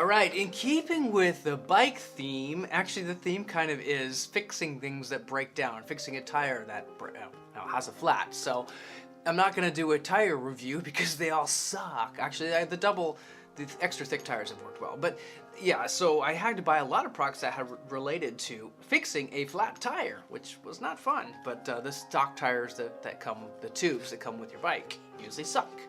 right, in keeping with the bike theme, actually the theme kind of is fixing things that break down, fixing a tire that has a flat. So I'm not going to do a tire review because they all suck. Actually, the extra thick tires have worked well. But yeah, so I had to buy a lot of products that had related to fixing a flat tire, which was not fun. But the stock tires that come, the tubes that come with your bike, usually suck.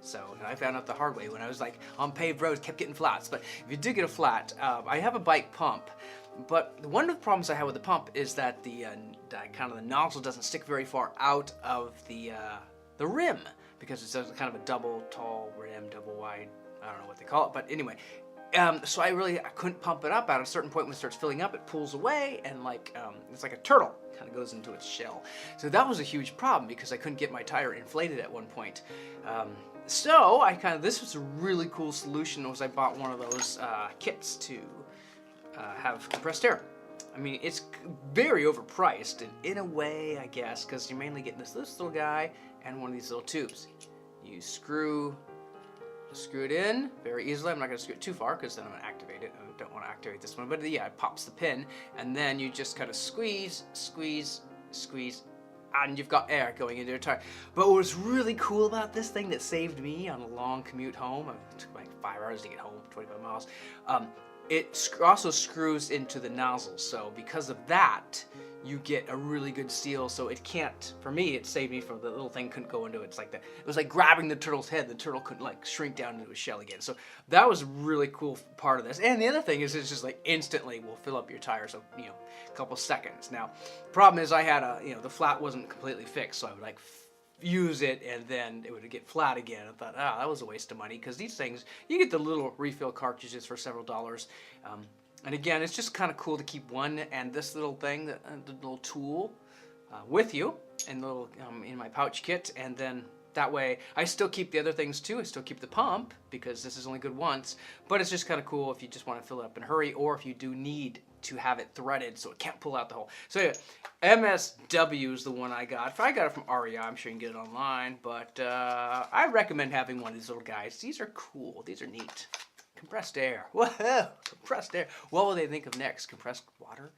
So I found out the hard way when I was like on paved roads, kept getting flats. But if you do get a flat, I have a bike pump. But one of the problems I have with the pump is that the kind of the nozzle doesn't stick very far out of the rim, because it's kind of a double tall rim, double wide. I don't know what they call it, but anyway. So I couldn't pump it up. At a certain point when it starts filling up, it pulls away, and it's like a turtle, kind of goes into its shell. So that was a huge problem because I couldn't get my tire inflated at one point. So this was a really cool solution. Was I bought one of those kits to have compressed air. I mean, it's very overpriced in a way, I guess, because you're mainly getting this little guy and one of these little tubes. You screw it in very easily. I'm not going to screw it too far because then I'm going to activate it. I don't want to activate this one, but yeah, it pops the pin, and then you just kind of squeeze, and you've got air going into your tire. But what was really cool about this thing that saved me on a long commute home, it took like 5 hours to get home, 25 miles, it also screws into the nozzle. So because of that, you get a really good seal. So it can't, for me, it saved me from the little thing couldn't go into it. It's like that. It was like grabbing the turtle's head. The turtle couldn't like shrink down into a shell again. So that was a really cool part of this. And the other thing is it's just like instantly will fill up your tire. So, a couple seconds. Now, problem is I had the flat wasn't completely fixed. So I would like use it and then it would get flat again. I thought, that was a waste of money, because these things, you get the little refill cartridges for several dollars. And again, it's just kind of cool to keep one and this little thing, the little tool, with you, and in my pouch kit, and then that way I still keep the other things too. I still keep the pump because this is only good once, but it's just kind of cool if you just want to fill it up in a hurry, or if you do need to have it threaded so it can't pull out the hole. So yeah, MSW is the one I got. I got it from REI. I'm sure you can get it online, but I recommend having one of these little guys. These are cool. These are neat. Compressed air. Whoa, compressed air. What will they think of next? Compressed water?